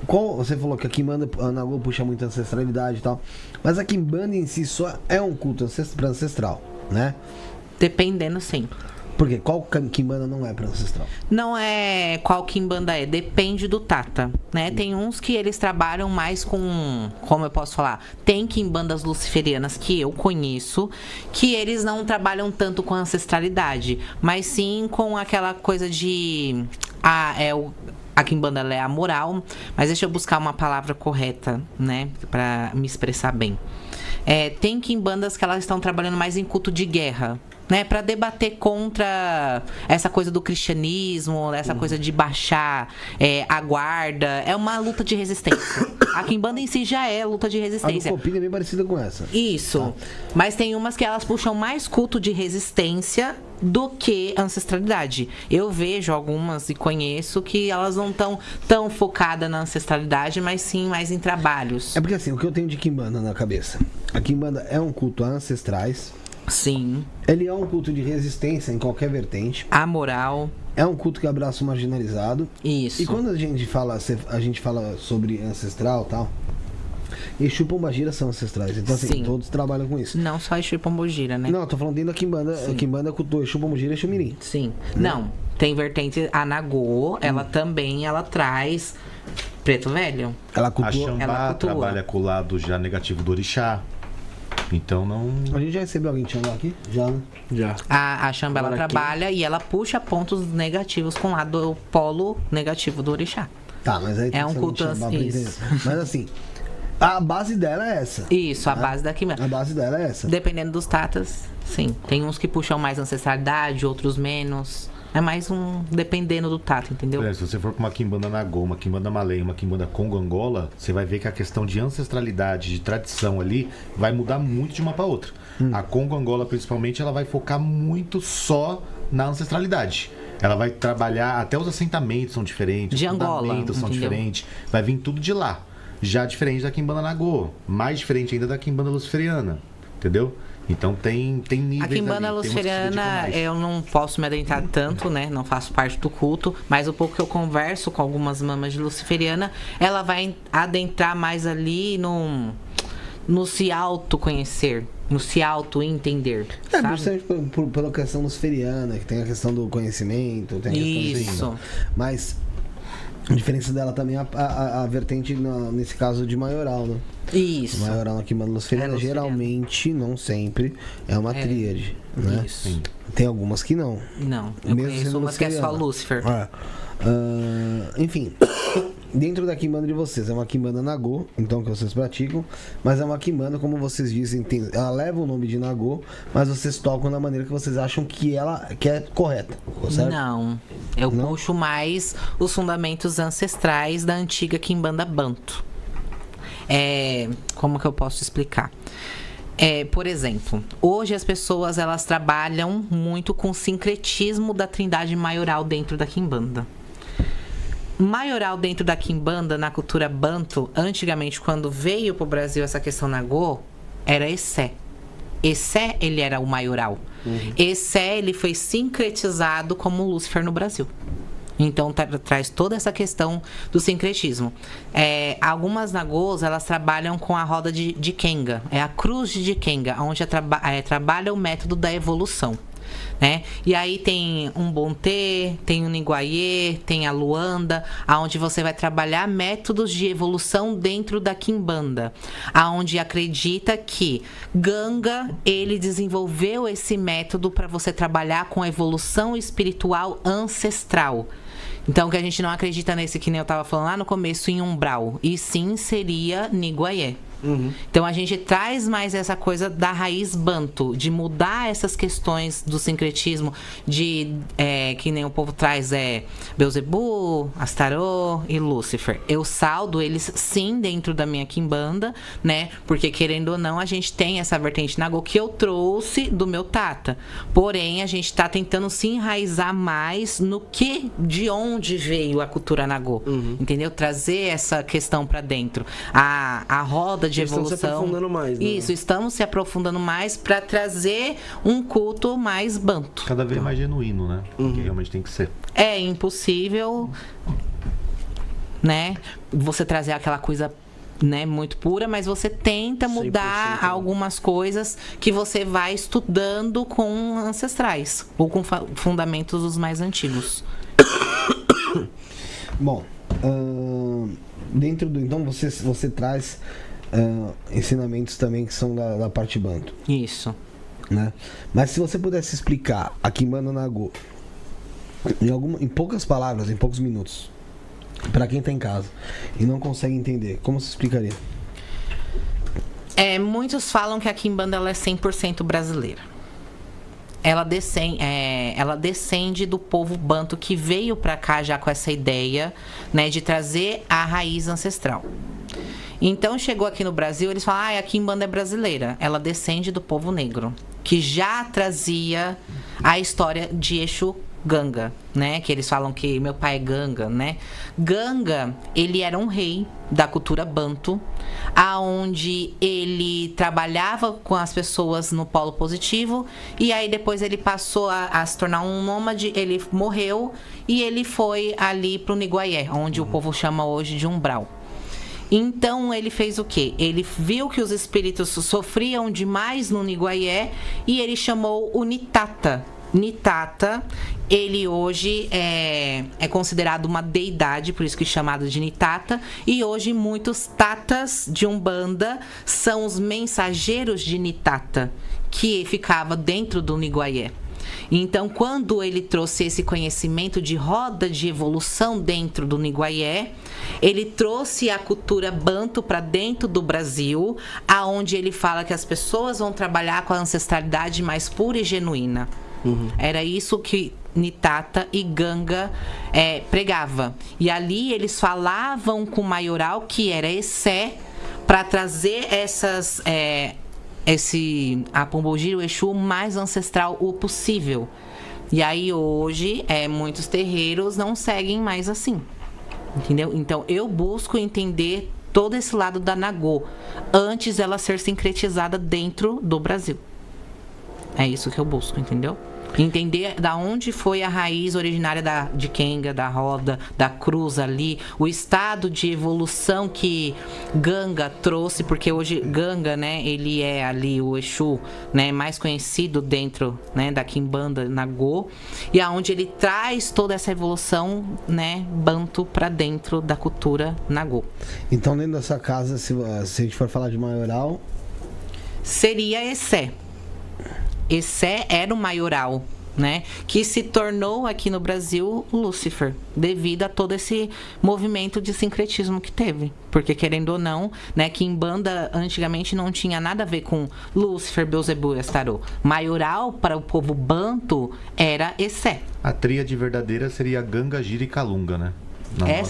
Você falou que a Quimbanda, a Nagô puxa muita ancestralidade e tal, mas a Quimbanda em si só é um culto ancestral, né? Dependendo, sim. Porque qual Quimbanda não é para ancestral? Não é qual Quimbanda é, depende do Tata, né? Tem uns que eles trabalham mais com, como eu posso falar, tem Quimbandas luciferianas que eu conheço, que eles não trabalham tanto com ancestralidade, mas sim com aquela coisa de... A Quimbanda ela é amoral, mas deixa eu buscar uma palavra correta, né? Pra me expressar bem. Tem Quimbandas que elas estão trabalhando mais em culto de guerra, né, para debater contra essa coisa do cristianismo, essa coisa de baixar a guarda. É uma luta de resistência. A Quimbanda em si já é luta de resistência. A Copinha é bem parecida com essa. Isso. Tá. Mas tem umas que elas puxam mais culto de resistência do que ancestralidade. Eu vejo algumas e conheço que elas não estão tão focadas na ancestralidade, mas sim mais em trabalhos. É porque assim, o que eu tenho de Quimbanda na cabeça? A Quimbanda é um culto a ancestrais. Sim. Ele é um culto de resistência em qualquer vertente. Amoral. É um culto que abraça o marginalizado. Isso. E quando a gente fala sobre ancestral e tal, Exu e Pombagira são ancestrais. Então, assim, sim, todos trabalham com isso. Não só Exu e Pombagira, né? Não, eu tô falando dentro da Quimbanda. A Quimbanda cultua Exu, Pombagira e Exu Mirim. Sim. Não, tem vertente. A Nagô, ela também, ela traz Preto Velho. Ela cultua. A Xambá trabalha com o lado já negativo do Orixá. Então não... A gente já recebeu alguém de Xambá aqui? Já, né? Já. A Xambá, ela trabalha e ela puxa pontos negativos com o lado do polo negativo do Orixá. Tá, mas aí é um culto assim. Mas assim, a base dela é essa. Isso, a base da Quimbanda. A base dela é essa. Dependendo dos tatas, sim. Tem uns que puxam mais ancestralidade, outros menos. É mais dependendo do tato, entendeu? Se você for pra uma Quimbanda Nagô, uma Quimbanda Malay, uma Quimbanda Congo-Angola, você vai ver que a questão de ancestralidade, de tradição ali, vai mudar muito de uma pra outra. A Congo-Angola, principalmente, ela vai focar muito só na ancestralidade. Ela vai trabalhar, até os assentamentos são diferentes, de os fundamentos são diferentes, vai vir tudo de lá. Já diferente da Quimbanda Nagô, mais diferente ainda da Quimbanda luciferiana, entendeu? Então tem níveis. A Quimbanda luciferiana, eu não posso me adentrar tanto, né? Não faço parte do culto, mas o pouco que eu converso com algumas mamas de luciferiana, ela vai adentrar mais ali no se autoconhecer, no se auto-entender. Principalmente pela questão luciferiana, que tem a questão do conhecimento, tem a questão isso. Mas a diferença dela também é a vertente, nesse caso, de maioral, né? Isso. Maioral na Quimbanda luciferiana, geralmente, não sempre, é uma tríade, né? Isso. Sim. Tem algumas que não. Não, eu conheço umas que é só Lúcifer. Enfim, dentro da Quimbanda de vocês, é uma Quimbanda Nagô, então, que vocês praticam, mas é uma Quimbanda, como vocês dizem, ela leva o nome de Nagô, mas vocês tocam da maneira que vocês acham que é correta, certo? Não, eu puxo mais os fundamentos ancestrais da antiga Quimbanda Banto. Como que eu posso explicar? Por exemplo, hoje as pessoas elas trabalham muito com o sincretismo da trindade maioral dentro da Quimbanda. Maioral dentro da Quimbanda, na cultura Banto, antigamente, quando veio para o Brasil essa questão Nagô, era Essé. Essé, ele era o maioral. Essé, ele foi sincretizado como Lúcifer no Brasil. Então, traz toda essa questão do sincretismo. Algumas Nagôs, elas trabalham com a roda de Kenga. É a cruz de Kenga, onde trabalha o método da evolução. Né? E aí tem um Bonté, tem o Niguayê, tem a Luanda, aonde você vai trabalhar métodos de evolução dentro da Quimbanda, aonde acredita que Ganga, ele desenvolveu esse método para você trabalhar com a evolução espiritual ancestral. Então, que a gente não acredita nesse, que nem eu tava falando lá no começo, em umbral, e sim seria Niguayê. Então a gente traz mais essa coisa da raiz Banto, de mudar essas questões do sincretismo, que nem o povo traz Beelzebub, Astarô e Lúcifer. Eu saldo eles sim dentro da minha Quimbanda, né? Porque querendo ou não, a gente tem essa vertente Nagô que eu trouxe do meu Tata. Porém, a gente tá tentando se enraizar mais de onde veio a cultura Nagô. Entendeu? Trazer essa questão pra dentro. A roda de evolução. Estamos se aprofundando mais, né? Isso, estamos se aprofundando mais para trazer um culto mais Banto. Cada vez mais genuíno, né? Que realmente tem que ser. É impossível né? Você trazer aquela coisa, né, muito pura, mas você tenta mudar 100%, né? algumas coisas que você vai estudando com ancestrais ou com fundamentos os mais antigos. Bom, dentro do... Então você traz ensinamentos também que são da parte banto, Isso. né? Mas se você pudesse explicar a Quimbanda Nagô em poucas palavras, em poucos minutos, para quem tá em casa e não consegue entender, como você explicaria? Muitos falam que a Quimbanda ela é 100% brasileira. Ela descende do povo banto que veio para cá já com essa ideia, né, de trazer a raiz ancestral. Então chegou aqui no Brasil, eles falam, a Quimbanda é brasileira. Ela descende do povo negro, que já trazia a história de Exu Ganga, né? Que eles falam que meu pai é Ganga, né? Ganga, ele era um rei da cultura banto, aonde ele trabalhava com as pessoas no polo positivo, e aí depois ele passou a se tornar um nômade, ele morreu e ele foi ali pro Niguaié, onde o povo chama hoje de umbral. Então ele fez o quê? Ele viu que os espíritos sofriam demais no Niguaié e ele chamou o Nitata. Nitata, ele hoje é considerado uma deidade, por isso que é chamado de Nitata, e hoje muitos tatas de Umbanda são os mensageiros de Nitata, que ficava dentro do Niguaié. Então, quando ele trouxe esse conhecimento de roda de evolução dentro do Niguaié, ele trouxe a cultura banto para dentro do Brasil, aonde ele fala que as pessoas vão trabalhar com a ancestralidade mais pura e genuína. Era isso que Nitata e Ganga pregava. E ali eles falavam com o maioral, que era Essé, para trazer a Pombogira, o Exu, mais ancestral o possível. E aí hoje muitos terreiros não seguem mais assim, entendeu? Então eu busco entender todo esse lado da Nagô antes dela ser sincretizada dentro do Brasil. É isso que eu busco, entendeu? Entender da onde foi a raiz originária de Kenga, da roda, da cruz ali, o estado de evolução que Ganga trouxe, porque hoje Ganga, né, ele é ali o Exu, né, mais conhecido dentro, né, da Quimbanda Nagô, e aonde ele traz toda essa evolução, né, banto para dentro da cultura Nagô. Então, dentro dessa casa, se a gente for falar de maioral, seria Essé. Essé era o maioral, né? Que se tornou aqui no Brasil Lúcifer, devido a todo esse movimento de sincretismo que teve. Porque, querendo ou não, né, Quimbanda antigamente não tinha nada a ver com Lúcifer, Beelzebub e Astarô. Maioral para o povo banto era Essé. A tríade verdadeira seria Ganga, Gira e Kalunga, né?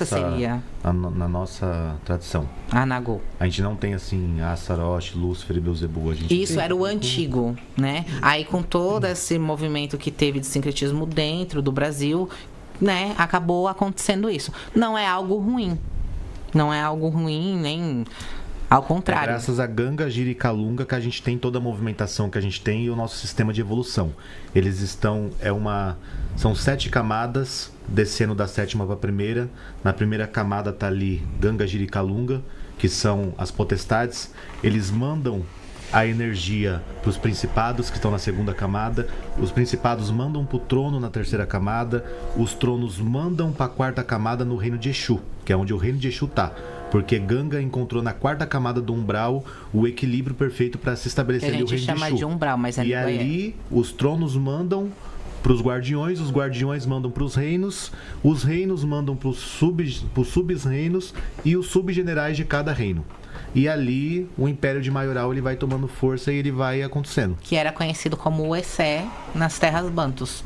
Seria na nossa tradição. a Nagô. A gente não tem assim Astaroth, Lúcifer e Beelzebub. Isso era o antigo, né? Aí com todo esse movimento que teve de sincretismo dentro do Brasil, né, acabou acontecendo isso. Não é algo ruim. Não é algo ruim, nem ao contrário. Graças a Ganga, Gira e Kalunga que a gente tem toda a movimentação que a gente tem e o nosso sistema de evolução. Eles estão... São 7 camadas, descendo da 7ª para a primeira. Na primeira camada tá ali Ganga, Gira e Kalunga, que são as potestades. Eles mandam a energia para os principados que estão na 2ª camada. Os principados mandam para o trono na 3ª camada. Os tronos mandam para a 4ª camada no reino de Exu, que é onde o reino de Exu tá. Porque Ganga encontrou na 4ª camada do umbral o equilíbrio perfeito para se estabelecer ali o reino de Exu. A gente chama de umbral, mas e ali os tronos mandam para os guardiões mandam para os reinos mandam para os sub-reinos e os subgenerais de cada reino. E ali o Império de Maioral ele vai tomando força e ele vai acontecendo. Que era conhecido como o Essé nas terras bantus.